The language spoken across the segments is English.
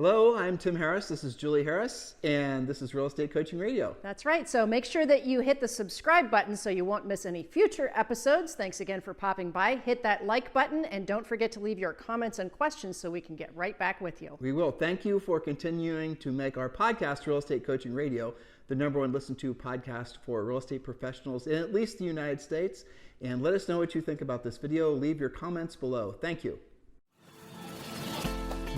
Hello, I'm Tim Harris. This is Julie Harris, and this is Real Estate Coaching Radio. That's right. So make sure that you hit the subscribe button so you won't miss any future episodes. Thanks again for popping by. Hit that like button, and don't forget to leave your comments and questions so we can get right back with you. We will. Thank you for continuing to make our podcast, Real Estate Coaching Radio, the #1 listened to podcast for real estate professionals in at least the United States. And let us know what you think about this video. Leave your comments below. Thank you.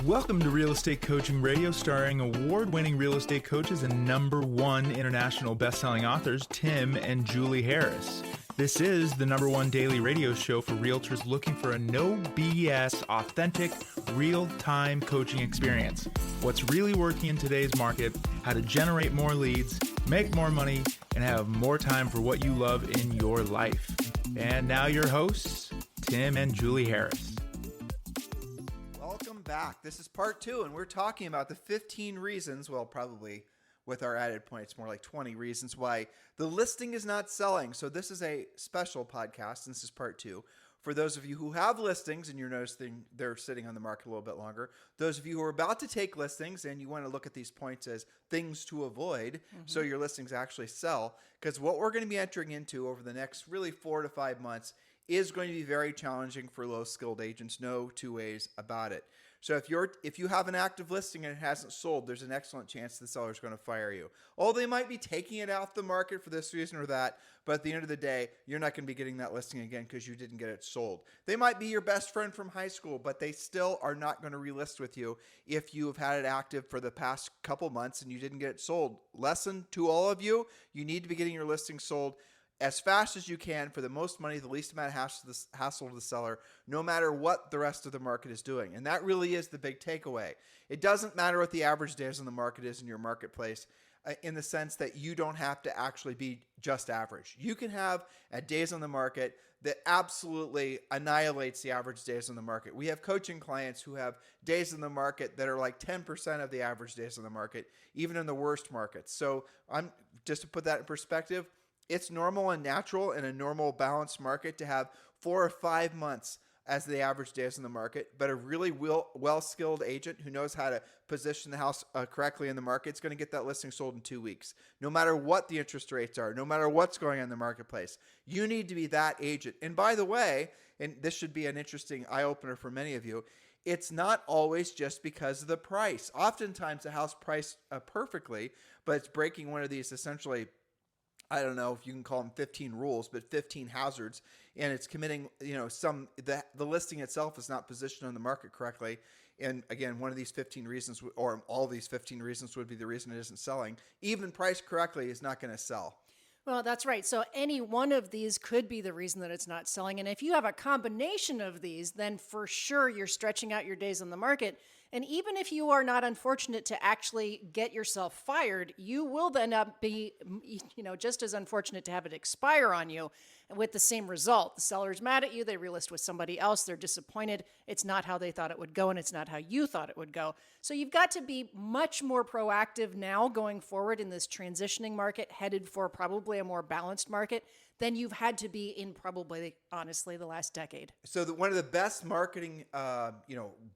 Welcome to Real Estate Coaching Radio, starring award-winning real estate coaches and #1 international best-selling authors, Tim and Julie Harris. This is the #1 daily radio show for realtors looking for a no BS, authentic, real-time coaching experience. What's really working in today's market, how to generate more leads, make more money, and have more time for what you love in your life. And now your hosts, Tim and Julie Harris. Back. This is part 2, and we're talking about the 15 reasons, well, probably with our added point, it's more like 20 reasons why the listing is not selling. So this is a special podcast, and this is part 2. For those of you who have listings and you're noticing they're sitting on the market a little bit longer, those of you who are about to take listings and you want to look at these points as things to avoid so your listings actually sell, because what we're going to be entering into over the next really 4 to 5 months is going to be very challenging for low-skilled agents. No two ways about it. So if you have an active listing and it hasn't sold, there's an excellent chance the seller is going to fire you. Oh, they might be taking it off the market for this reason or that, but at the end of the day, you're not going to be getting that listing again because you didn't get it sold. They might be your best friend from high school, but they still are not going to relist with you if you have had it active for the past couple months and you didn't get it sold. Lesson to all of you, you need to be getting your listing sold as fast as you can for the most money, the least amount of hassle to the seller, no matter what the rest of the market is doing. And that really is the big takeaway. It doesn't matter what the average days on the market is in your marketplace, in the sense that you don't have to actually be just average. You can have a days on the market that absolutely annihilates the average days on the market. We have coaching clients who have days in the market that are like 10% of the average days on the market, even in the worst markets. So just to put that in perspective, it's normal and natural in a normal balanced market to have 4 or 5 months as the average days in the market, but a really well-skilled agent who knows how to position the house correctly in the market is going to get that listing sold in 2 weeks. No matter what the interest rates are, no matter what's going on in the marketplace, you need to be that agent. And by the way, and this should be an interesting eye-opener for many of you, it's not always just because of the price. Oftentimes the house priced perfectly, but it's breaking one of these essentially, I don't know if you can call them 15 rules, but 15 hazards, and it's committing, the listing itself is not positioned on the market correctly. And again, one of these 15 reasons, or all these 15 reasons, would be the reason it isn't selling. Even priced correctly is not going to sell. Well, that's right. So any one of these could be the reason that it's not selling. And if you have a combination of these, then for sure you're stretching out your days on the market. And even if you are not unfortunate to actually get yourself fired, you will then be, just as unfortunate to have it expire on you with the same result. The seller's mad at you. They relist with somebody else. They're disappointed. It's not how they thought it would go, and it's not how you thought it would go. So you've got to be much more proactive now going forward in this transitioning market, headed for probably a more balanced market than you've had to be in probably, honestly, the last decade. So one of the best marketing,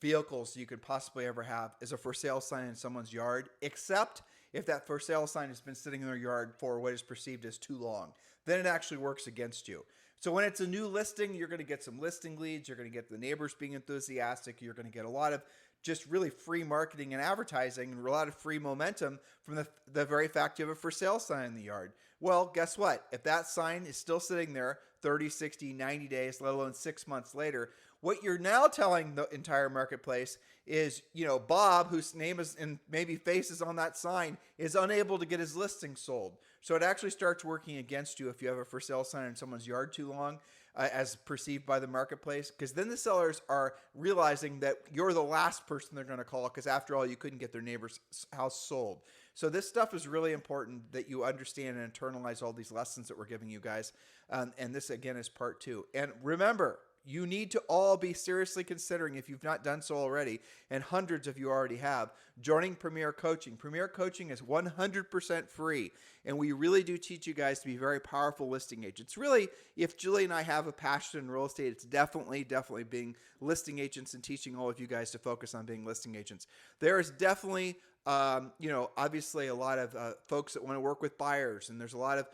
vehicles you could possibly ever have is a for sale sign in someone's yard, except if that for sale sign has been sitting in their yard for what is perceived as too long. Then it actually works against you. So when it's a new listing, you're going to get some listing leads. You're going to get the neighbors being enthusiastic. You're going to get a lot of just really free marketing and advertising and a lot of free momentum from the very fact you have a for sale sign in the yard. Well, guess what? If that sign is still sitting there 30, 60, 90 days, let alone 6 months later, what you're now telling the entire marketplace is, Bob, whose name is and maybe face is on that sign, is unable to get his listing sold. So it actually starts working against you if you have a for sale sign in someone's yard too long, as perceived by the marketplace, because then the sellers are realizing that you're the last person they're going to call, because after all, you couldn't get their neighbor's house sold. So this stuff is really important that you understand and internalize all these lessons that we're giving you guys. And this, again, is part 2. And remember, you need to all be seriously considering, if you've not done so already, and hundreds of you already have, joining Premier Coaching. Premier Coaching is 100% free, and we really do teach you guys to be very powerful listing agents. Really, if Julie and I have a passion in real estate, it's definitely being listing agents and teaching all of you guys to focus on being listing agents. There is definitely obviously a lot of folks that want to work with buyers, and there's a lot of,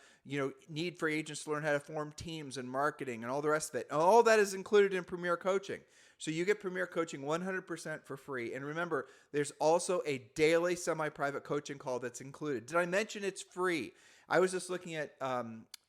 need for agents to learn how to form teams and marketing and all the rest of it. All that is included in Premier Coaching. So you get Premier Coaching 100% for free. And remember, there's also a daily semi-private coaching call that's included. Did I mention it's free? I was just looking at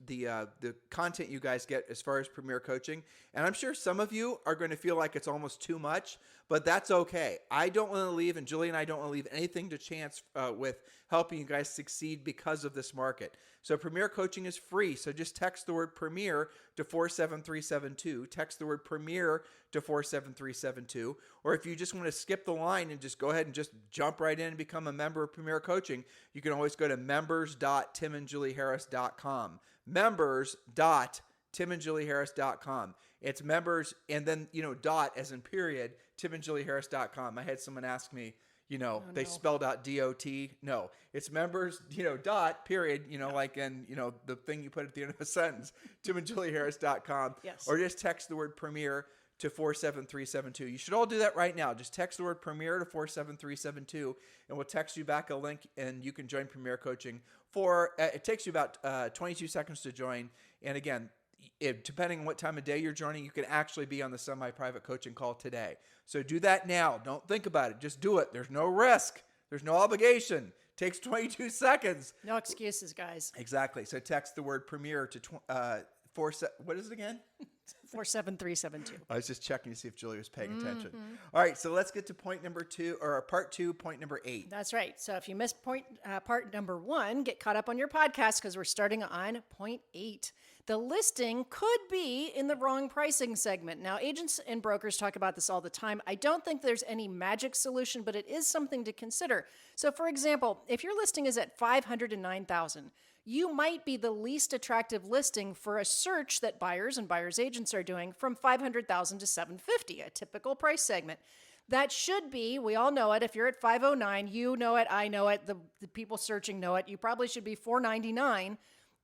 the content you guys get as far as Premier Coaching, and I'm sure some of you are going to feel like it's almost too much, but that's okay. I don't want to leave, and Julie and I don't want to leave anything to chance with helping you guys succeed because of this market. So Premier Coaching is free, so just text the word Premier to 47372. Text the word Premier to 47372. Or if you just want to skip the line and just go ahead and just jump right in and become a member of Premier Coaching, you can always go to members.timandjulieharris.com. Members.timandjulieharris.com. It's members and then, dot as in period, timandjulieharris.com. I had someone ask me, they spelled out D-O-T. No, it's members, dot, period, like in, the thing you put at the end of a sentence, timandjulieharris.com. Yes. Or just text the word Premier to 47372. You should all do that right now. Just text the word Premier to 47372, and we'll text you back a link, and you can join Premier Coaching for, it takes you about 22 seconds to join. And again, depending on what time of day you're joining, you can actually be on the semi-private coaching call today. So do that now. Don't think about it. Just do it. There's no risk. There's no obligation. Takes 22 seconds. No excuses, guys. Exactly. So text the word Premier to what is it again? 47372. I was just checking to see if Julie was paying attention. All right, so let's get to point number 2, or part 2, point number 8. That's right. So if you missed part number 1, get caught up on your podcast because we're starting on point 8. The listing could be in the wrong pricing segment. Now, agents and brokers talk about this all the time. I don't think there's any magic solution, but it is something to consider. So, for example, if your listing is at $509,000, you might be the least attractive listing for a search that buyers and buyers agents are doing from $500,000 to $750,000, a typical price segment. That should be, we all know it. If you're at 509, you know it, I know it, the people searching know it. You probably should be 499,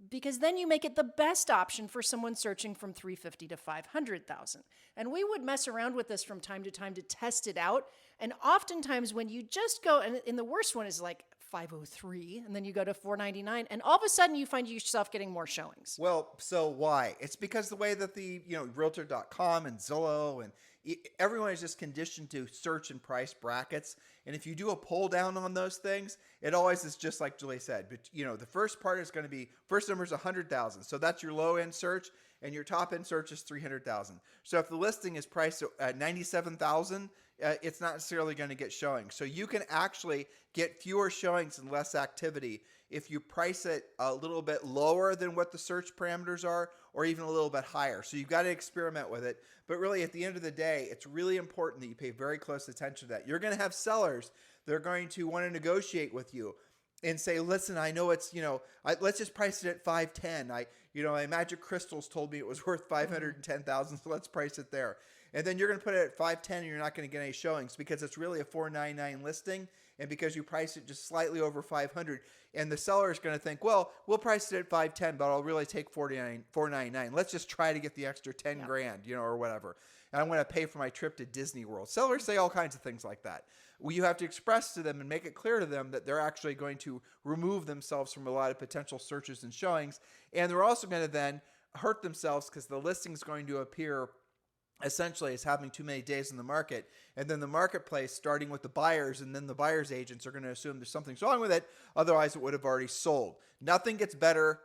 because then you make it the best option for someone searching from 350 to 500,000. And we would mess around with this from time to time to test it out. And oftentimes when you just go, and the worst one is like 503, and then you go to 499, and all of a sudden you find yourself getting more showings. Well, so why? It's because the way that the, Realtor.com and Zillow and everyone is just conditioned to search and price brackets. And if you do a pull down on those things, it always is just like Julie said. But, the first part is going to be, first number is 100,000. So that's your low end search, and your top end search is 300,000. So if the listing is priced at 97,000, it's not necessarily going to get showings. So you can actually get fewer showings and less activity if you price it a little bit lower than what the search parameters are, or even a little bit higher. So you've got to experiment with it. But really, at the end of the day, it's really important that you pay very close attention to that. You're going to have sellers that are going to want to negotiate with you and say, listen, I know it's, let's just price it at 510. My Magic Crystals told me it was worth 510,000, so let's price it there. And then you're going to put it at 510 and you're not going to get any showings because it's really a 499 listing, and because you price it just slightly over 500, and the seller is going to think, well, we'll price it at 510, but I'll really take 499. Let's just try to get the extra 10 grand, or whatever. And I'm going to pay for my trip to Disney World. Sellers say all kinds of things like that. Well, you have to express to them and make it clear to them that they're actually going to remove themselves from a lot of potential searches and showings. And they're also going to then hurt themselves because the listing is going to appear essentially as having too many days in the market. And then the marketplace, starting with the buyers and then the buyer's agents, are going to assume there's something wrong with it. Otherwise, it would have already sold. Nothing gets better.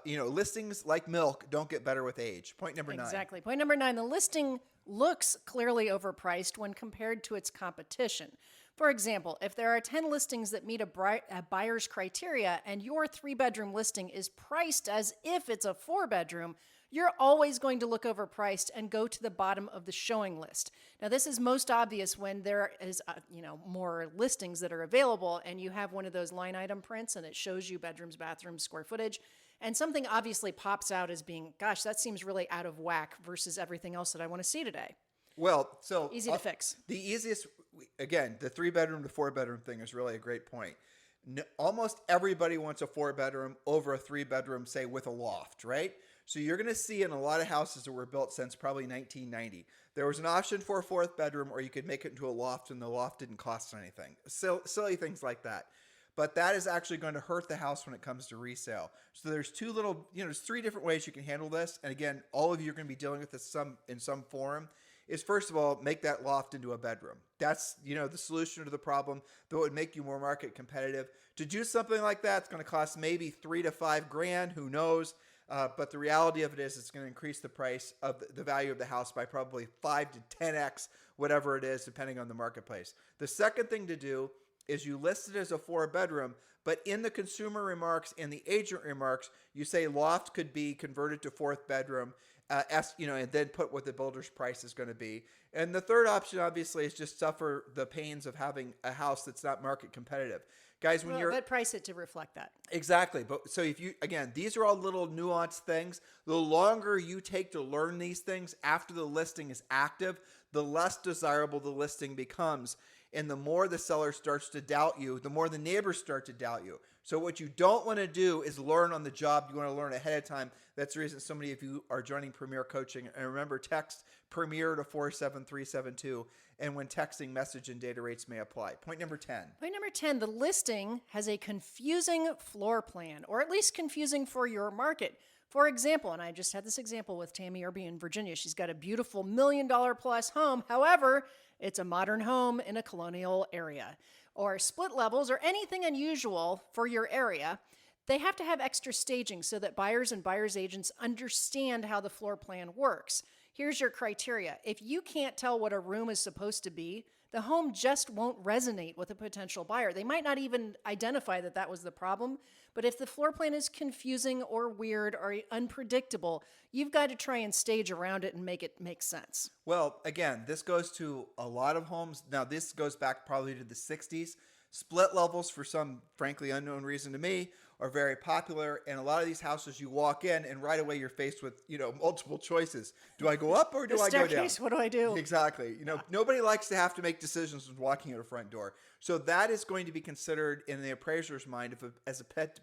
Listings like milk don't get better with age. Point number 9. Exactly. Point number 9, the listing looks clearly overpriced when compared to its competition. For example, if there are 10 listings that meet a buyer's criteria and your 3-bedroom listing is priced as if it's a 4-bedroom, you're always going to look overpriced and go to the bottom of the showing list. Now, this is most obvious when there is, more listings that are available and you have one of those line item prints and it shows you bedrooms, bathrooms, square footage. and something obviously pops out as being, gosh, that seems really out of whack versus everything else that I want to see today. Well, so Easy to fix. The easiest, again, the 3-bedroom to 4-bedroom thing is really a great point. Almost everybody wants a 4-bedroom over a 3-bedroom, say with a loft, right? So you're going to see in a lot of houses that were built since probably 1990, there was an option for a 4th bedroom, or you could make it into a loft and the loft didn't cost anything. Silly things like that. But that is actually going to hurt the house when it comes to resale. So there's there's 3 different ways you can handle this. And again, all of you are going to be dealing with this in some form. Is first of all, make that loft into a bedroom. That's, the solution to the problem that would make you more market competitive. To do something like that, it's going to cost maybe $3,000 to $5,000, who knows? But the reality of it is it's going to increase the price of the value of the house by probably 5 to 10x, whatever it is, depending on the marketplace. The second thing to do is you list it as a 4-bedroom, but in the consumer remarks and the agent remarks, you say loft could be converted to 4th bedroom, and then put what the builder's price is going to be. And the third option, obviously, is just suffer the pains of having a house that's not market competitive. Guys, But price it to reflect that. Exactly. But so these are all little nuanced things. The longer you take to learn these things after the listing is active, the less desirable the listing becomes. And the more the seller starts to doubt you, the more the neighbors start to doubt you. So what you don't want to do is learn on the job. You want to learn ahead of time. That's the reason so many of you are joining Premier Coaching. And remember, text Premier to 47372. And when texting, message and data rates may apply. Point number 10. Point number 10, the listing has a confusing floor plan, or at least confusing for your market. For example, and I just had this example with Tammy Irby in Virginia. She's got a beautiful $1 million plus home. However, it's a modern home in a colonial area. Or split levels or anything unusual for your area. They have to have extra staging so that buyers and buyers agents understand how the floor plan works. Here's your criteria. If you can't tell what a room is supposed to be, the home just won't resonate with a potential buyer. They might not even identify that was the problem, but if the floor plan is confusing or weird or unpredictable, you've got to try and stage around it and make it make sense. Well, again, this goes to a lot of homes. Now, this goes back probably to the 60s. Split levels, for some frankly unknown reason to me, are very popular. And a lot of these houses, you walk in and right away you're faced with, multiple choices. Do I go up or do I go down? What do I do? Exactly. Nobody likes to have to make decisions when walking out a front door. So that is going to be considered in the appraiser's mind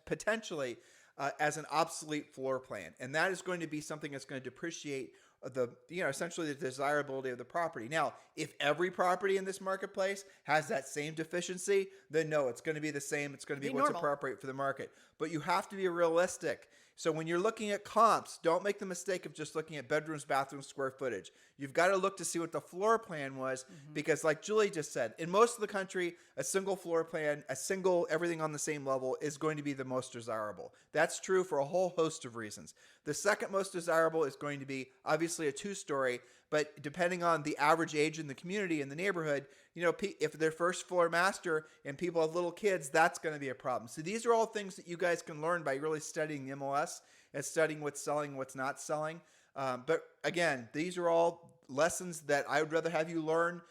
potentially as an obsolete floor plan. And that is going to be something that's going to depreciate essentially the desirability of the property. Now, if every property in this marketplace has that same deficiency, then no, it's going to be the same. It's going to be what's normal. appropriate for the market. But you have to be realistic. So when you're looking at comps, don't make the mistake of just looking at bedrooms, bathrooms, square footage. You've got to look to see what the floor plan was, because like Julie just said, in most of the country, a single floor plan, everything on the same level is going to be the most desirable. That's true for a whole host of reasons. The second most desirable is going to be obviously a 2-story, but depending on the average age in the community, in the neighborhood, if they're first floor master and people have little kids, that's going to be a problem. So these are all things that you guys can learn by really studying the MLS and studying what's selling, what's not selling. But again, these are all lessons that I would rather have you learn,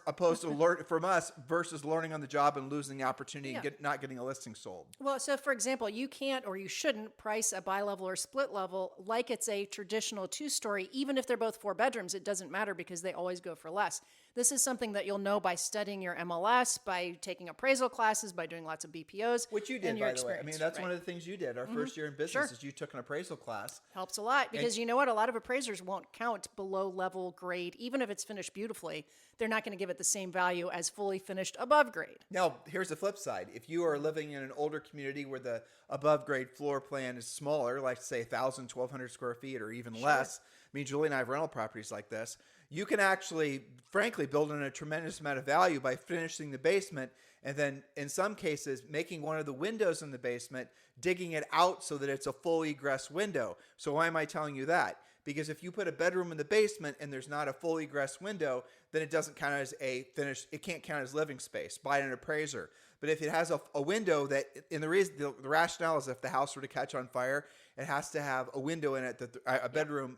opposed to learn from us versus learning on the job and losing the opportunity and not getting a listing sold. Well, so for example, you can't or you shouldn't price a bi-level or split level like it's a traditional 2-story. Even if they're both 4 bedrooms, it doesn't matter because they always go for less. This is something that you'll know by studying your MLS, by taking appraisal classes, by doing lots of BPOs. Which you did, by the way. I mean, that's one of the things you did. Our first year in business is you took an appraisal class. Helps a lot because you know what? A lot of appraisers won't count below level grade. Even if it's finished beautifully, they're not going to give it the same value as fully finished above grade. Now, here's the flip side. If you are living in an older community where the above grade floor plan is smaller, like say 1,000, 1,200 square feet or even less, I mean, Julie and I have rental properties like this, you can actually, frankly, build in a tremendous amount of value by finishing the basement and then, in some cases, making one of the windows in the basement, digging it out so that it's a full egress window. So why am I telling you that? Because if you put a bedroom in the basement and there's not a full egress window, then it doesn't count as it can't count as living space by an appraiser. But if it has a window that, and the rationale is if the house were to catch on fire, it has to have a window in it that a bedroom,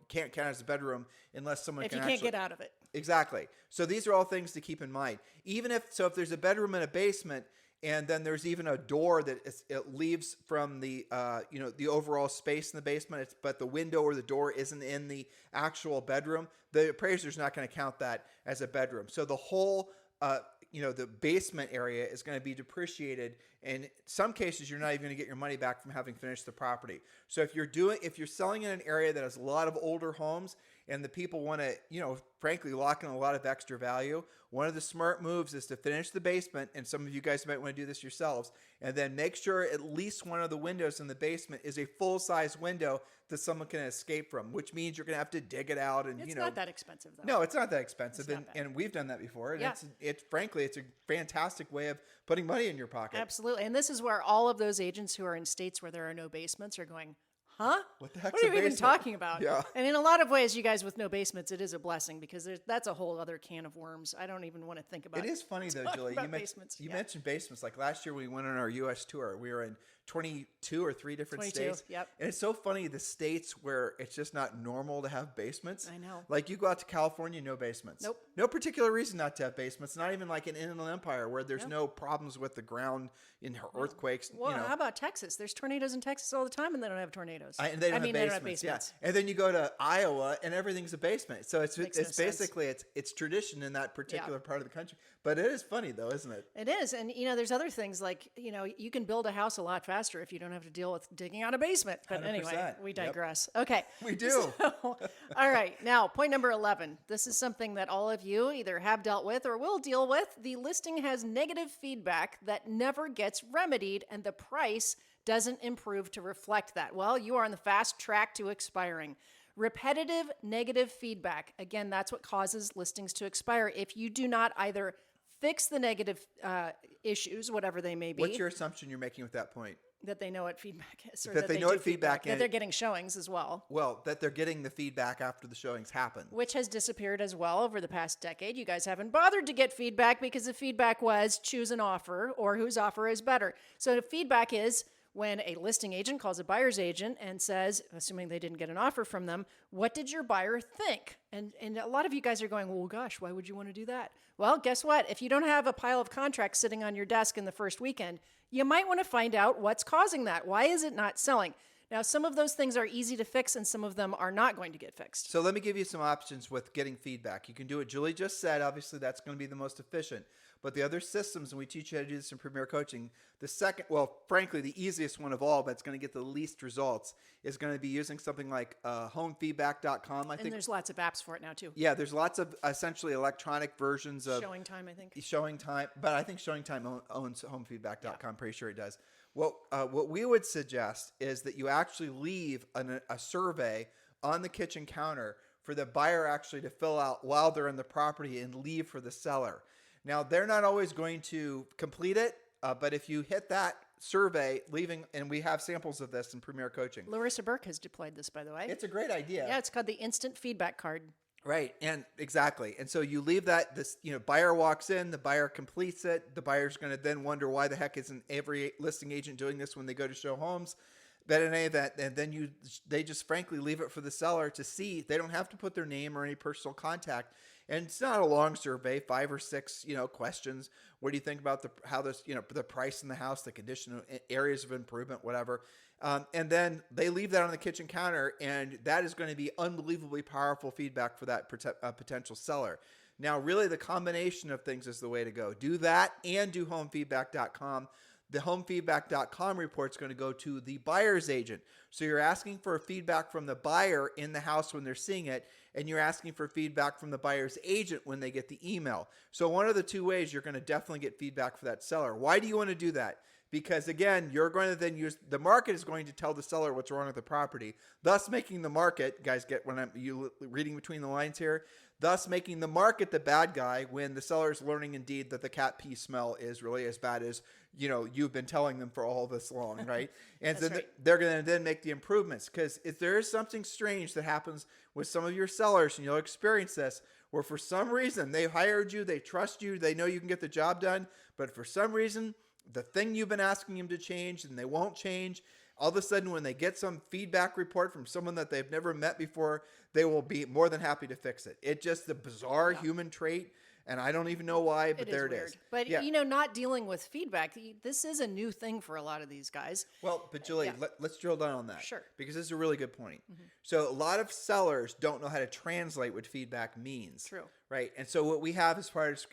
can't count as a bedroom unless someone if you can't get out of it. Exactly. So these are all things to keep in mind. If there's a bedroom in a basement And then there's even a door that it leaves from the the overall space in the basement, but the window or the door isn't in the actual bedroom. The appraiser's not going to count that as a bedroom. So the whole the basement area is going to be depreciated. And in some cases, you're not even going to get your money back from having finished the property. So if you're selling in an area that has a lot of older homes and the people want to, frankly, lock in a lot of extra value, one of the smart moves is to finish the basement. And some of you guys might want to do this yourselves. And then make sure at least one of the windows in the basement is a full-size window that someone can escape from, which means you're going to have to dig it out. And it's not that expensive, though. No, it's not that expensive. It's not bad. And we've done that before. And Yeah. frankly, it's a fantastic way of putting money in your pocket. Absolutely. And this is where all of those agents who are in states where there are no basements are going, huh? What the heck's What are a you even basement? talking about? Yeah. And in a lot of ways, you guys with no basements, it is a blessing because that's a whole other can of worms. I don't even want to think about It is funny, though, talking Julie. about You basements. you Yeah. mentioned basements. Like last year, we went on our U.S. tour. We were in 22 or 3 different 22, states. yep. And it's so funny, the states where it's just not normal to have basements. I know. Like you go out to California, no basements. Nope. No particular reason not to have basements. Not even like in Inland Empire where there's no problems with the ground in earthquakes. Well, how about Texas? There's tornadoes in Texas all the time, and they don't have tornadoes. And they don't have they don't have basements. basements. Yeah. And then you go to Iowa and everything's a basement. So it's Makes no sense. basically it's tradition in that particular part of the country. But it is funny though, isn't it? It is. And, there's other things like, you can build a house a lot faster if you don't have to deal with digging out a basement. But anyway, 100%. we Yep. digress. Okay. We do. All right. Now, point number 11. This is something that all of you either have dealt with or will deal with. The listing has negative feedback that never gets remedied, and the price doesn't improve to reflect that. Well, you are on the fast track to expiring. Repetitive negative feedback. Again, that's what causes listings to expire. If you do not either fix the negative issues, whatever they may be. What's your assumption you're making with that point? That they know what feedback is, or That they know do what feedback that is. they're getting showings as well, Well, that they're getting the feedback after the showings happen. which has disappeared as well over the past decade. You guys haven't bothered to get feedback because the feedback was choose an offer or whose offer is better. So the feedback is when a listing agent calls a buyer's agent and says, assuming they didn't get an offer from them, what did your buyer think? And a lot of you guys are going, well, gosh, why would you want to do that? Well, guess what? If you don't have a pile of contracts sitting on your desk in the first weekend, you might want to find out what's causing that. Why is it not selling? Now, some of those things are easy to fix and some of them are not going to get fixed. So let me give you some options with getting feedback. You can do what Julie just said. Obviously, that's going to be the most efficient. But the other systems, and we teach you how to do this in Premier Coaching, the second, well, frankly, the easiest one of all, but it's going to get the least results, is going to be using something like homefeedback.com. I And think there's lots of apps for it now, too. Yeah, there's lots of essentially electronic versions of Showing Time, I think. Showing Time, but I think Showing Time owns homefeedback.com. I'm pretty sure it does. What we would suggest is that you actually leave a survey on the kitchen counter for the buyer actually to fill out while they're in the property and leave for the seller. Now, they're not always going to complete it, but if you hit that survey, leaving, and we have samples of this in Premier Coaching. Larissa Burke has deployed this, by the way. It's a great idea. Yeah, it's called the Instant Feedback Card. Right. And exactly. And so you leave that, buyer walks in, the buyer completes it. The buyer's going to then wonder why the heck isn't every listing agent doing this when they go to show homes. But in any event, and then they just frankly leave it for the seller to see. They don't have to put their name or any personal contact. And it's not a long survey, 5 or 6, questions. What do you think about the price in the house, the condition, areas of improvement, whatever. And then they leave that on the kitchen counter, and that is going to be unbelievably powerful feedback for that potential seller. Now, really, the combination of things is the way to go. Do that and do homefeedback.com. The homefeedback.com report is going to go to the buyer's agent. So you're asking for feedback from the buyer in the house when they're seeing it, and you're asking for feedback from the buyer's agent when they get the email. So one of the two ways you're going to definitely get feedback for that seller. Why do you want to do that? Because again, you're going to then use, the market is going to tell the seller what's wrong with the property, thus making the market, guys get when you reading between the lines here, thus making the market the bad guy when the seller is learning indeed that the cat pee smell is really as bad as, you've been telling them for all this long, right? And so right. they're going to then make the improvements, because if there is something strange that happens with some of your sellers, and you'll experience this, where for some reason they hired you, they trust you, they know you can get the job done, but for some reason, the thing you've been asking them to change and they won't change, all of a sudden when they get some feedback report from someone that they've never met before, they will be more than happy to fix it. It's just a bizarre human trait. And I don't even know why, but there it weird. is. But, not dealing with feedback, this is a new thing for a lot of these guys. Well, but Julie, let's drill down on that. Sure. Because this is a really good point. So a lot of sellers don't know how to translate what feedback means. True. Right? And so what we have as far as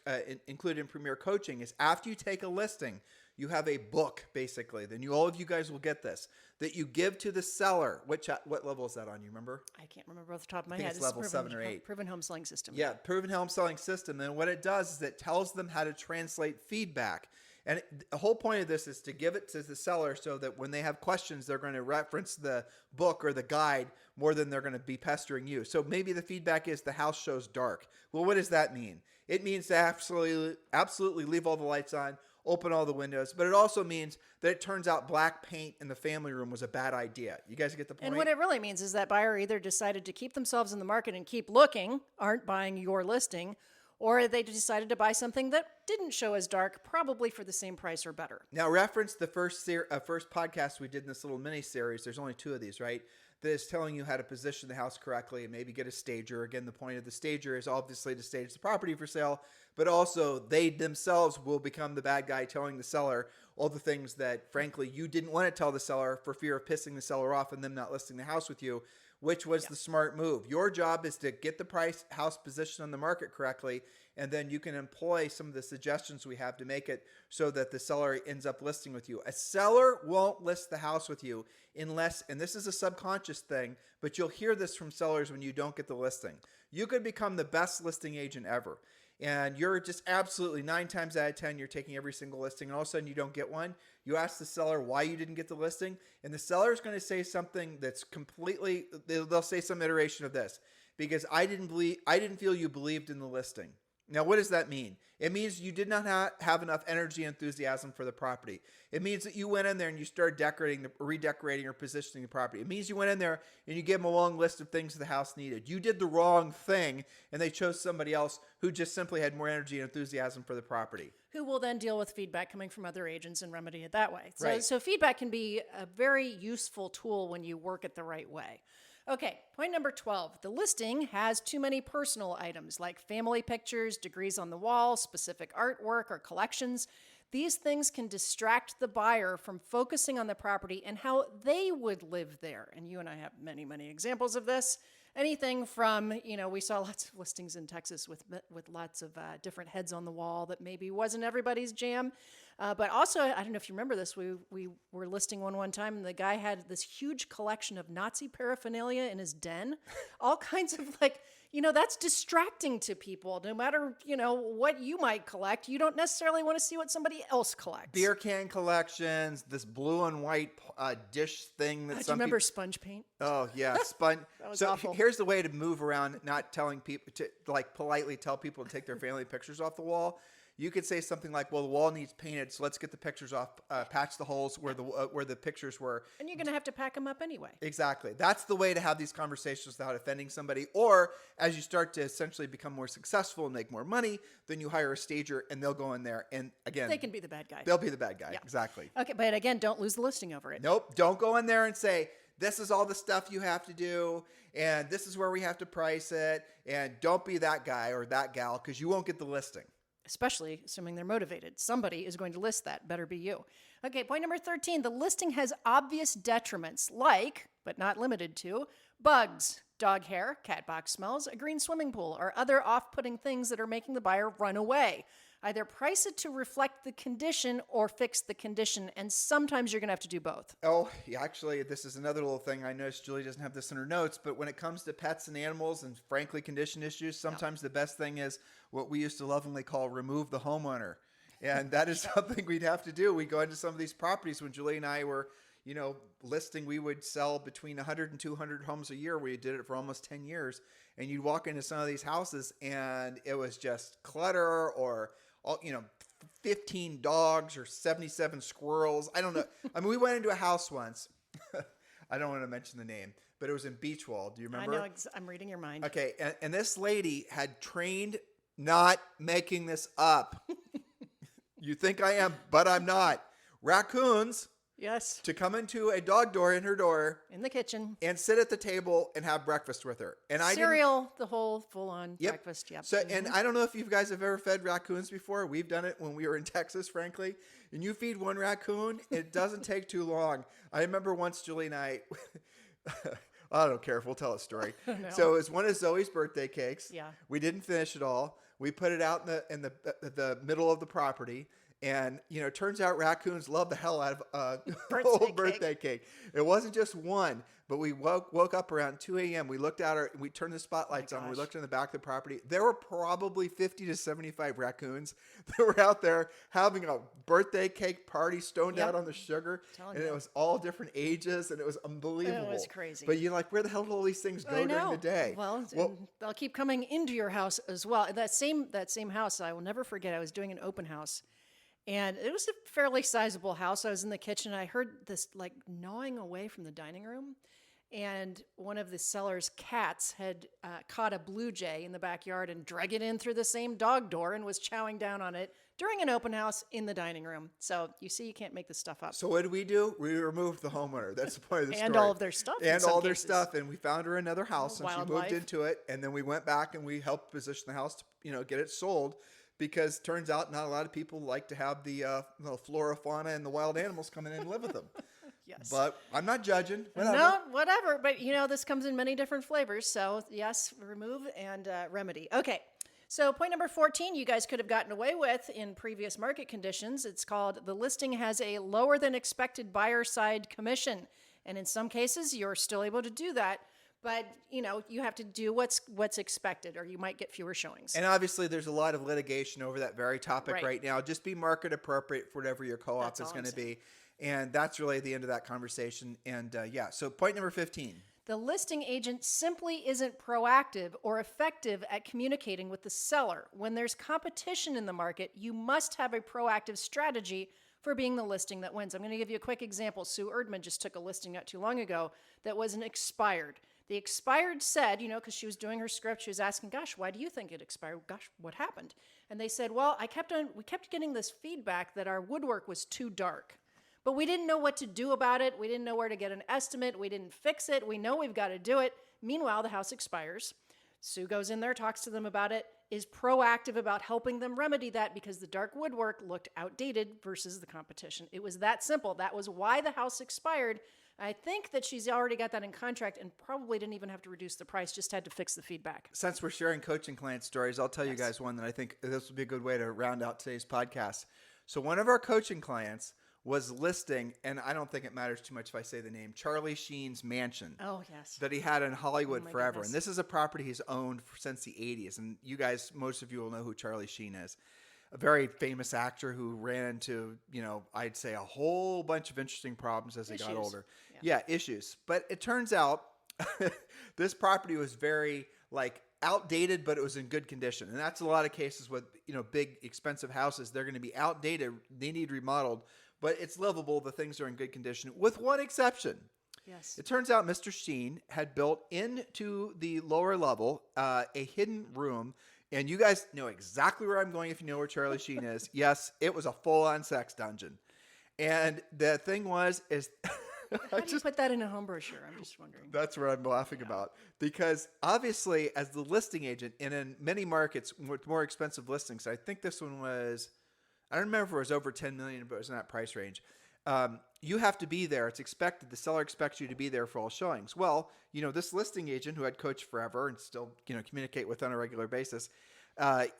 included in Premier Coaching is after you take a listing, you have a book, basically. Then all of you guys will get this, that you give to the seller. What level is that on? You remember? I can't remember off the top of my think head. it's level 7 or 8. Proven home selling system. Yeah, proven home selling system. And what it does is it tells them how to translate feedback. And the whole point of this is to give it to the seller so that when they have questions, they're going to reference the book or the guide more than they're going to be pestering you. So maybe the feedback is the house shows dark. Well, what does that mean? It means to absolutely leave all the lights on, open all the windows, but it also means that it turns out black paint in the family room was a bad idea. You guys get the point? And what it really means is that buyer either decided to keep themselves in the market and keep looking, aren't buying your listing, or they decided to buy something that didn't show as dark, probably for the same price or better. Now, reference the first podcast we did in this little mini series. There's only 2 of these, right? That is telling you how to position the house correctly and maybe get a stager. Again, the point of the stager is obviously to stage the property for sale, but also they themselves will become the bad guy telling the seller all the things that, frankly, you didn't want to tell the seller for fear of pissing the seller off and them not listing the house with you, which was the smart move. Your job is to get the house positioned on the market correctly, and then you can employ some of the suggestions we have to make it so that the seller ends up listing with you. A seller won't list the house with you unless, and this is a subconscious thing, but you'll hear this from sellers when you don't get the listing. You could become the best listing agent ever. And you're just absolutely 9 times out of 10, you're taking every single listing, and all of a sudden you don't get one. You ask the seller why you didn't get the listing, and the seller is going to say something that's completely, they'll say some iteration of this, because I didn't feel you believed in the listing. Now, what does that mean? It means you did not have enough energy and enthusiasm for the property. It means that you went in there and you started redecorating or positioning the property. It means you went in there and you gave them a long list of things the house needed. You did the wrong thing, and they chose somebody else who just simply had more energy and enthusiasm for the property. Who will then deal with feedback coming from other agents and remedy it that way. Right. So feedback can be a very useful tool when you work it the right way. Okay, point number 12. The listing has too many personal items like family pictures, degrees on the wall, specific artwork, or collections. These things can distract the buyer from focusing on the property and how they would live there. And you and I have many, many examples of this. Anything from, we saw lots of listings in Texas with lots of different heads on the wall that maybe wasn't everybody's jam. But also, I don't know if you remember this, we were listing one time, and the guy had this huge collection of Nazi paraphernalia in his den. All kinds of that's distracting to people. No matter, what you might collect, you don't necessarily want to see what somebody else collects. Beer can collections, this blue and white dish thing that do you remember sponge paint? Oh, yeah, sponge. That was so awful. Here's the way to move around, not telling people to politely tell people to take their family pictures off the wall. You could say something like, well, the wall needs painted, so let's get the pictures off, patch the holes where the pictures were. And you're going to have to pack them up anyway. Exactly. That's the way to have these conversations without offending somebody. Or as you start to essentially become more successful and make more money, then you hire a stager and they'll go in there. And again, they can be the bad guy. They'll be the bad guy. Yeah. Exactly. Okay, but again, don't lose the listing over it. Nope. Don't go in there and say, this is all the stuff you have to do, and this is where we have to price it. And don't be that guy or that gal, because you won't get the listing. Especially assuming they're motivated. Somebody is going to list that. Better be you. Okay, point number 13. The listing has obvious detriments like, but not limited to, bugs, dog hair, cat box smells, a green swimming pool, or other off-putting things that are making the buyer run away. Either price it to reflect the condition or fix the condition, and sometimes you're going to have to do both. Oh, yeah, actually, this is another little thing. I noticed Julie doesn't have this in her notes, but when it comes to pets and animals and, frankly, condition issues, sometimes the best thing is what we used to lovingly call remove the homeowner. And that is something we'd have to do. We go into some of these properties when Julie and I were, listing, we would sell between 100 and 200 homes a year. We did it for almost 10 years. And you'd walk into some of these houses and it was just clutter or 15 dogs or 77 squirrels. I don't know. I mean, we went into a house once. I don't want to mention the name, but it was in Beachwall. Do you remember? I know. I'm reading your mind. Okay. And this lady had trained, not making this up. You think I am, but I'm not. Raccoons Yes. to come into a dog door in her door In the kitchen. and sit at the table and have breakfast with her. And Cereal, the whole full-on Yep. breakfast. Yep. So, and I don't know if you guys have ever fed raccoons before. We've done it when we were in Texas, frankly. And you feed one raccoon, it doesn't take too long. I remember once Julie and I, I don't care if we'll tell a story. No. So it was one of Zoe's birthday cakes. Yeah. We didn't finish it all. We put it out in the middle of the property. And, you know, it turns out raccoons love the hell out of old birthday cake. It wasn't just one, but we woke up around 2 a.m. We looked out, we turned the spotlights on. We looked in the back of the property. There were probably 50 to 75 raccoons that were out there having a birthday cake party, stoned out on the sugar. And it was all different ages, and it was unbelievable. It was crazy. But you're like, where the hell did all these things go during the day? Well, they'll keep coming into your house as well. That same house, I will never forget. I was doing an open house. And it was a fairly sizable house. I was in the kitchen. And I heard this like gnawing away from the dining room. And one of the seller's cats had caught a blue jay in the backyard and dragged it in through the same dog door and was chowing down on it during an open house in the dining room. So you see, you can't make this stuff up. So what did? We removed the homeowner. That's the point of the story. And all of their stuff. And all their stuff. And we found her another house and she moved Wildlife. into it. And then we went back and we helped position the house to, you know, get it sold. Because turns out not a lot of people like to have the flora, fauna, and the wild animals coming in and live with them. Yes. But I'm not judging. Whatever. No, whatever. But, you know, this comes in many different flavors. So, yes, remove and remedy. Okay. So, point number 14, you guys could have gotten away with in previous market conditions. It's called the listing has a lower than expected buyer side commission. And in some cases, you're still able to do that. But, you know, you have to do what's expected or you might get fewer showings. And obviously, there's a lot of litigation over that very topic right now. Just be market appropriate for whatever your co-op is going to be. And that's really the end of that conversation. And so point number 15. The listing agent simply isn't proactive or effective at communicating with the seller. When there's competition in the market, you must have a proactive strategy for being the listing that wins. I'm going to give you a quick example. Sue Erdman just took a listing not too long ago that was an expired. The expired said, you know, because she was doing her script, she was asking, gosh, why do you think it expired? Gosh, what happened? And they said, well, we kept getting this feedback that our woodwork was too dark. But we didn't know what to do about it. We didn't know where to get an estimate. We didn't fix it. We know we've got to do it. Meanwhile, the house expires. Sue goes in there, talks to them about it, is proactive about helping them remedy that because the dark woodwork looked outdated versus the competition. It was that simple. That was why the house expired. I think that she's already got that in contract and probably didn't even have to reduce the price, just had to fix the feedback. Since we're sharing coaching client stories, I'll tell you guys one that I think this would be a good way to round out today's podcast. So one of our coaching clients was listing, and I don't think it matters too much if I say the name, Charlie Sheen's mansion. Oh, yes. That he had in Hollywood forever. Goodness. And this is a property he's owned since the 80s. And you guys, most of you will know who Charlie Sheen is. A very famous actor who ran into, you know, I'd say a whole bunch of interesting problems as he got older. Yeah, issues. But it turns out this property was very outdated, but it was in good condition. And that's a lot of cases with, you know, big expensive houses. They're going to be outdated. They need remodeled, but it's livable. The things are in good condition with one exception. Yes. It turns out Mr. Sheen had built into the lower level a hidden room. And you guys know exactly where I'm going if you know where Charlie Sheen is. Yes, it was a full-on sex dungeon. And the thing is... How do you put that in a home brochure? I'm just wondering. That's what I'm laughing about. Because obviously, as the listing agent, and in many markets with more expensive listings, I think this one was, I don't remember if it was over $10 million, but it was in that price range. You have to be there. It's expected. The seller expects you to be there for all showings. Well, you know, this listing agent who had coached forever and still, you know, communicate with on a regular basis,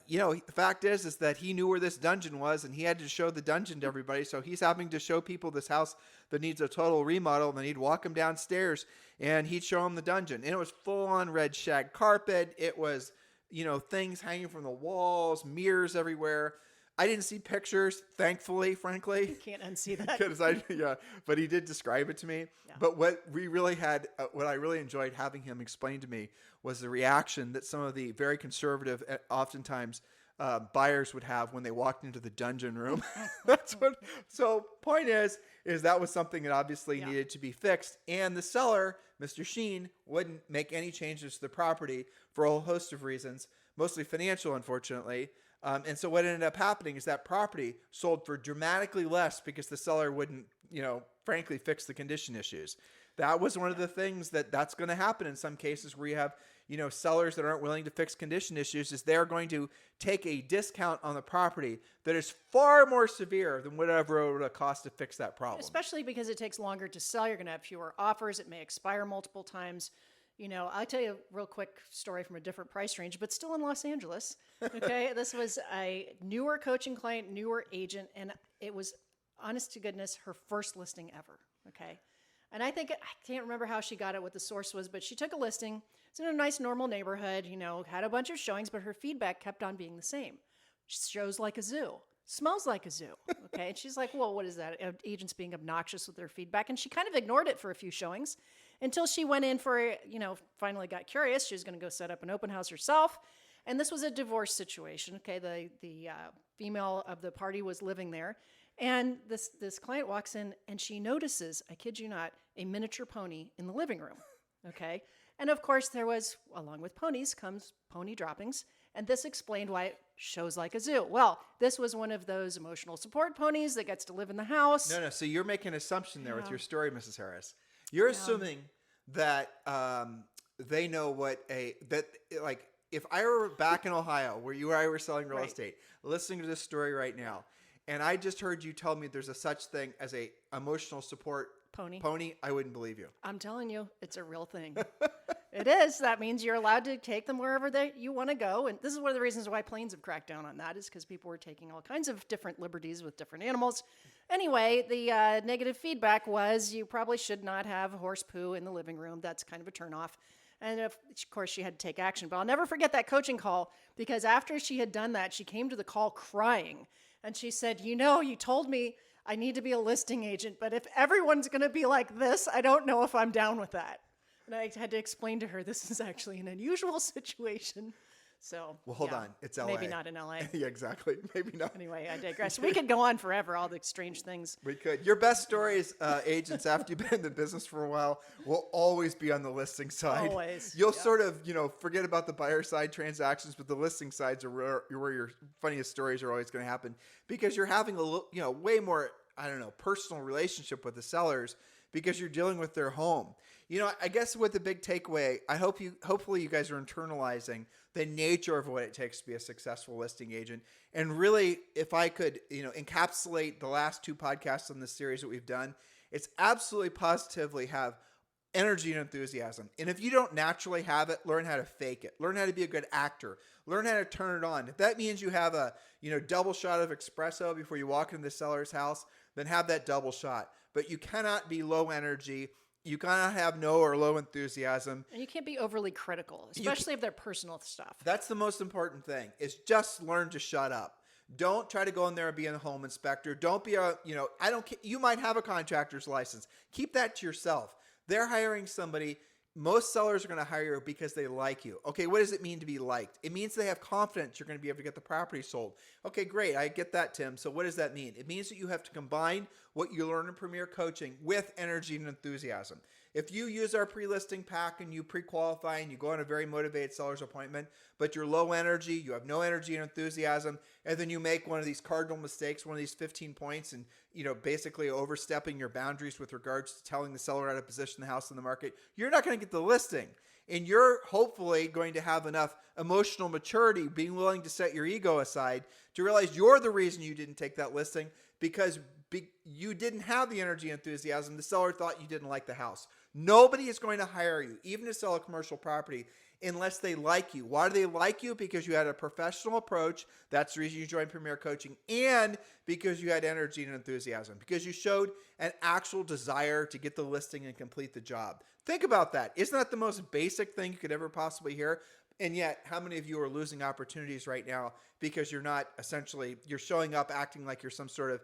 you know, the fact is that he knew where this dungeon was and he had to show the dungeon to everybody. So he's having to show people this house that needs a total remodel, and then he'd walk them downstairs and he'd show them the dungeon. And it was full on red shag carpet. It was, you know, things hanging from the walls, mirrors everywhere. I didn't see pictures, thankfully, frankly. You can't unsee that. But he did describe it to me. Yeah. But what we really had, what I really enjoyed having him explain to me was the reaction that some of the very conservative, oftentimes buyers would have when they walked into the dungeon room. So point is that was something that obviously needed to be fixed. And the seller, Mr. Sheen, wouldn't make any changes to the property for a whole host of reasons, mostly financial, unfortunately. And so what ended up happening is that property sold for dramatically less because the seller wouldn't, frankly, fix the condition issues. That was one of the things that's going to happen in some cases where you have, sellers that aren't willing to fix condition issues, is they're going to take a discount on the property that is far more severe than whatever it would have cost to fix that problem. Especially because it takes longer to sell. You're going to have fewer offers. It may expire multiple times. I'll tell you a real quick story from a different price range, but still in Los Angeles. Okay. This was a newer coaching client, newer agent, and it was, honest to goodness, her first listing ever. Okay. And I can't remember how she got it, what the source was, but she took a listing. It's in a nice, normal neighborhood, had a bunch of showings, but her feedback kept on being the same. Shows like a zoo, smells like a zoo. Okay. And she's like, well, what is that? Agents being obnoxious with their feedback. And she kind of ignored it for a few showings until she went in for, finally got curious. She was going to go set up an open house herself. And this was a divorce situation. Okay. The female of the party was living there. And this client walks in and she notices, I kid you not, a miniature pony in the living room. Okay. And of course there was, along with ponies comes pony droppings. And this explained why it shows like a zoo. Well, this was one of those emotional support ponies that gets to live in the house. No. So you're making an assumption there with your story, Mrs. Harris. You're assuming that they know if I were back in Ohio where you or I were selling real estate, listening to this story right now, and I just heard you tell me there's a such thing as a emotional support pony, I wouldn't believe you. I'm telling you, it's a real thing. It is. That means you're allowed to take them wherever you want to go. And this is one of the reasons why planes have cracked down on that, is because people were taking all kinds of different liberties with different animals. Anyway, the negative feedback was you probably should not have horse poo in the living room. That's kind of a turnoff. And of course, she had to take action. But I'll never forget that coaching call, because after she had done that, she came to the call crying. And she said, you told me I need to be a listing agent, but if everyone's going to be like this, I don't know if I'm down with that. And I had to explain to her, this is actually an unusual situation. So, well, hold on. It's LA. Maybe not in LA. Yeah, exactly. Maybe not. Anyway, I digress. We could go on forever, all the strange things. We could. Your best stories, agents, after you've been in the business for a while, will always be on the listing side. Always. You'll sort of, forget about the buyer side transactions, but the listing sides are where your funniest stories are always going to happen, because you're having a little, way more, personal relationship with the sellers, because you're dealing with their home. I guess with the big takeaway, hopefully you guys are internalizing the nature of what it takes to be a successful listing agent. And really, if I could, encapsulate the last 2 podcasts on this series that we've done, it's absolutely positively have energy and enthusiasm. And if you don't naturally have it, learn how to fake it. Learn how to be a good actor. Learn how to turn it on. If that means you have a, double shot of espresso before you walk into the seller's house, then have that double shot. But you cannot be low energy. You cannot have no or low enthusiasm. And you can't be overly critical, especially if they're personal stuff. That's the most important thing, is just learn to shut up. Don't try to go in there and be a home inspector. Don't be you might have a contractor's license. Keep that to yourself. They're hiring somebody. Most sellers are going to hire you because they like you. Okay, what does it mean to be liked? It means they have confidence you're going to be able to get the property sold. Okay, great. I get that, Tim. So what does that mean? It means that you have to combine what you learn in Premier Coaching with energy and enthusiasm. If you use our pre-listing pack and you pre-qualify and you go on a very motivated seller's appointment, but you're low energy, you have no energy and enthusiasm, and then you make one of these cardinal mistakes, one of these 15 points, and basically overstepping your boundaries with regards to telling the seller how to position the house in the market, you're not going to get the listing. And you're hopefully going to have enough emotional maturity, being willing to set your ego aside, to realize you're the reason you didn't take that listing, because you didn't have the energy and enthusiasm. The seller thought you didn't like the house. Nobody is going to hire you, even to sell a commercial property, unless they like you. Why do they like you? Because you had a professional approach. That's the reason you joined Premier Coaching. And because you had energy and enthusiasm. Because you showed an actual desire to get the listing and complete the job. Think about that. Isn't that the most basic thing you could ever possibly hear? And yet, how many of you are losing opportunities right now because you're showing up acting like you're some sort of,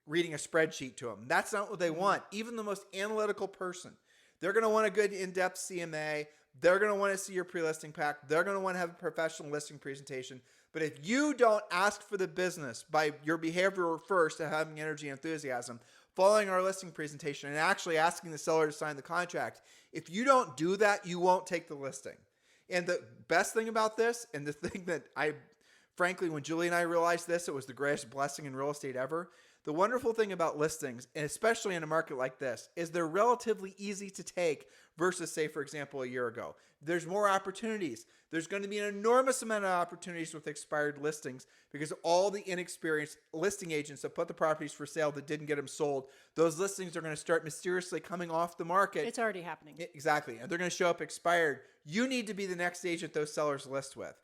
reading a spreadsheet to them? That's not what they want. Even the most analytical person, they're going to want a good in-depth CMA. They're going to want to see your pre-listing pack. They're going to want to have a professional listing presentation. But if you don't ask for the business by your behavior first of having energy and enthusiasm, following our listing presentation, and actually asking the seller to sign the contract, if you don't do that, you won't take the listing. And the best thing about this, and the thing that frankly, when Julie and I realized this, it was the greatest blessing in real estate ever. The wonderful thing about listings, and especially in a market like this, is they're relatively easy to take versus, say, for example, a year ago. There's more opportunities. There's going to be an enormous amount of opportunities with expired listings because all the inexperienced listing agents that put the properties for sale that didn't get them sold, those listings are going to start mysteriously coming off the market. It's already happening. Exactly. And they're going to show up expired. You need to be the next agent those sellers list with.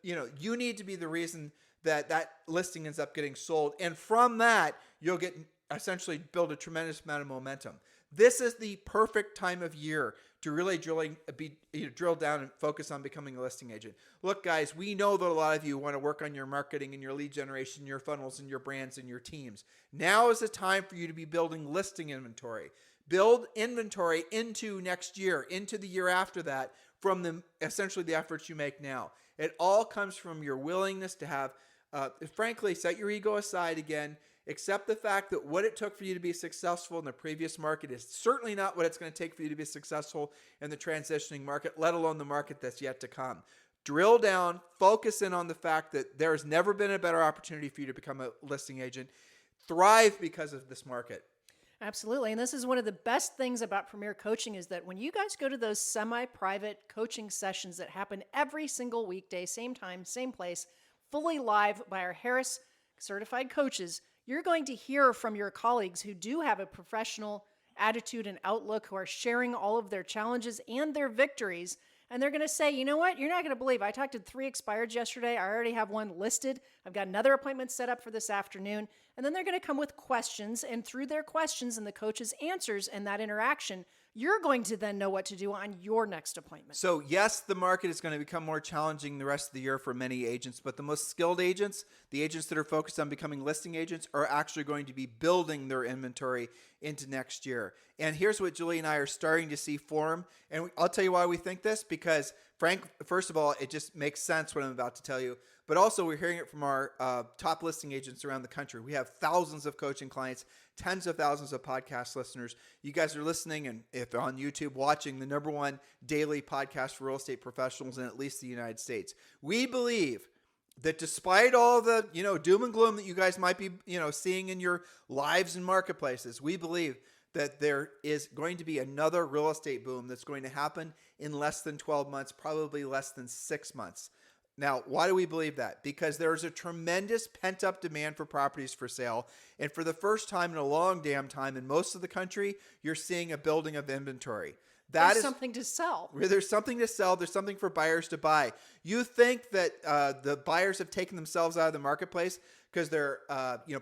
You need to be the reason that listing ends up getting sold. And from that, you'll get essentially build a tremendous amount of momentum. This is the perfect time of year to really drill down and focus on becoming a listing agent. Look, guys, we know that a lot of you want to work on your marketing and your lead generation, your funnels and your brands and your teams. Now is the time for you to be building listing inventory. Build inventory into next year, into the year after that, from essentially the efforts you make now. It all comes from your willingness to have, frankly, set your ego aside again. Accept the fact that what it took for you to be successful in the previous market is certainly not what it's going to take for you to be successful in the transitioning market, let alone the market that's yet to come. Drill down, focus in on the fact that there's never been a better opportunity for you to become a listing agent. Thrive because of this market. Absolutely. And this is one of the best things about Premier Coaching is that when you guys go to those semi-private coaching sessions that happen every single weekday, same time, same place, fully live by our Harris certified coaches, you're going to hear from your colleagues who do have a professional attitude and outlook, who are sharing all of their challenges and their victories. And they're going to say, you know what? You're not going to believe. I talked to 3 expireds yesterday. I already have one listed. I've got another appointment set up for this afternoon. And then they're going to come with questions. And through their questions and the coach's answers and that interaction, you're going to then know what to do on your next appointment. So yes, the market is going to become more challenging the rest of the year for many agents, but the most skilled agents, the agents that are focused on becoming listing agents, are actually going to be building their inventory into next year. And here's what Julie and I are starting to see form. And I'll tell you why we think this, because first of all, it just makes sense what I'm about to tell you. But also we're hearing it from our top listing agents around the country. We have thousands of coaching clients, tens of thousands of podcast listeners. You guys are listening, and if on YouTube, watching the #1 daily podcast for real estate professionals in at least the United States. We believe that despite all the doom and gloom that you guys might be seeing in your lives and marketplaces, we believe that there is going to be another real estate boom that's going to happen in less than 12 months, probably less than 6 months. Now, why do we believe that? Because there's a tremendous pent-up demand for properties for sale. And for the first time in a long damn time in most of the country, you're seeing a building of inventory. There's something to sell. There's something to sell. There's something for buyers to buy. You think that the buyers have taken themselves out of the marketplace because their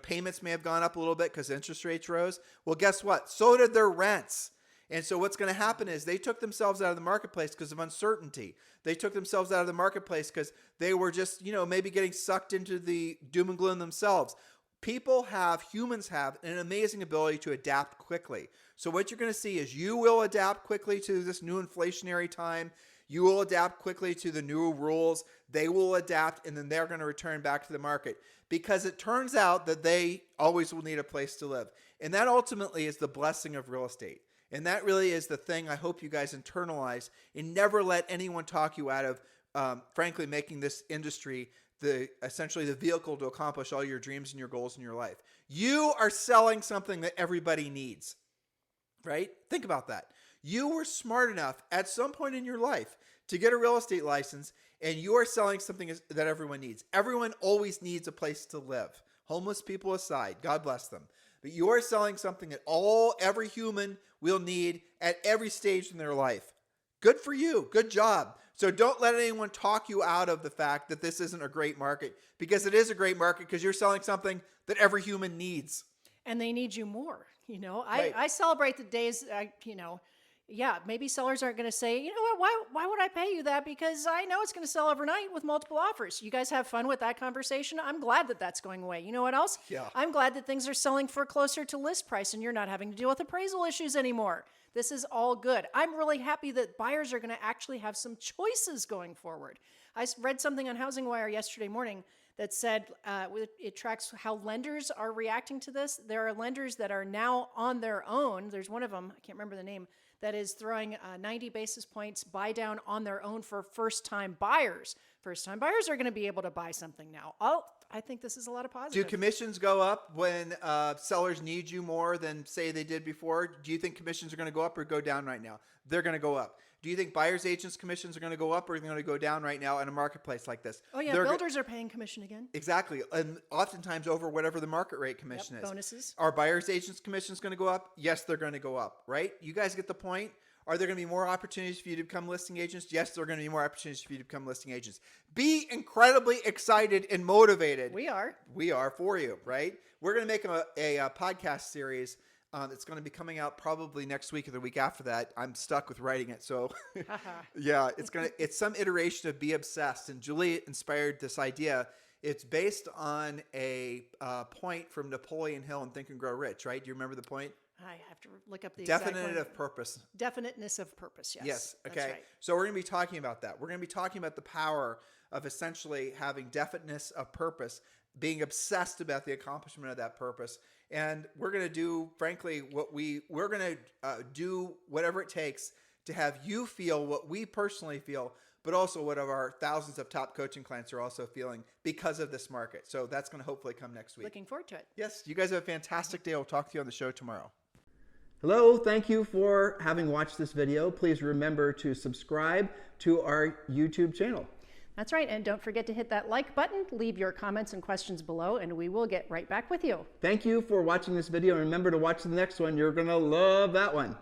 payments may have gone up a little bit because interest rates rose? Well, guess what? So did their rents. And so what's going to happen is they took themselves out of the marketplace because of uncertainty. They took themselves out of the marketplace because they were just, maybe getting sucked into the doom and gloom themselves. Humans have an amazing ability to adapt quickly. So what you're going to see is you will adapt quickly to this new inflationary time. You will adapt quickly to the new rules. They will adapt, and then they're going to return back to the market because it turns out that they always will need a place to live. And that ultimately is the blessing of real estate. And that really is the thing I hope you guys internalize and never let anyone talk you out of, frankly, making this industry essentially the vehicle to accomplish all your dreams and your goals in your life. You are selling something that everybody needs, right? Think about that. You were smart enough at some point in your life to get a real estate license, and you are selling something that everyone needs. Everyone always needs a place to live. Homeless people aside, God bless them. But you are selling something that every human will need at every stage in their life. Good for you. Good job. So don't let anyone talk you out of the fact that this isn't a great market, because it is a great market because you're selling something that every human needs. And they need you more. Right. I celebrate the days, maybe sellers aren't going to say, you know what, why would I pay you that? Because I know it's going to sell overnight with multiple offers. You guys have fun with that conversation. I'm glad that that's going away. You know what else? Yeah. I'm glad that things are selling for closer to list price and you're not having to deal with appraisal issues anymore. This is all good. I'm really happy that buyers are going to actually have some choices going forward. I read something on Housing Wire yesterday morning that said it tracks how lenders are reacting to this. There are lenders that are now on their own. There's one of them, I can't remember the name, that is throwing 90 basis points buy down on their own for first-time buyers. First-time buyers are going to be able to buy something now. I think this is a lot of positive. Do commissions go up when sellers need you more than say they did before? Do you think commissions are going to go up or go down right now? They're going to go up. Do you think buyers agents commissions are going to go up or are they going to go down right now in a marketplace like this? Oh yeah, builders are paying commission again. Exactly. And oftentimes over whatever the market rate commission is. Bonuses. Are buyers agents commissions going to go up? Yes, they're going to go up, right? You guys get the point? Are there going to be more opportunities for you to become listing agents? Yes, there are going to be more opportunities for you to become listing agents. Be incredibly excited and motivated. We are. We are for you, right? We're going to make a podcast series that's going to be coming out probably next week or the week after that. I'm stuck with writing it. So yeah, it's some iteration of Be Obsessed. And Julie inspired this idea. It's based on a point from Napoleon Hill in Think and Grow Rich, right? Do you remember the point? I have to look up the exact Definite one. of purpose. Definiteness of purpose, yes. Yes, okay. That's right. So we're going to be talking about that. We're going to be talking about the power of essentially having definiteness of purpose, being obsessed about the accomplishment of that purpose. And we're going to do, frankly, we're going to do whatever it takes to have you feel what we personally feel, but also what our thousands of top coaching clients are also feeling because of this market. So that's going to hopefully come next week. Looking forward to it. Yes, you guys have a fantastic day. We'll talk to you on the show tomorrow. Hello, thank you for having watched this video. Please remember to subscribe to our YouTube channel. That's right, and don't forget to hit that like button, leave your comments and questions below, and we will get right back with you. Thank you for watching this video, and remember to watch the next one. You're going to love that one.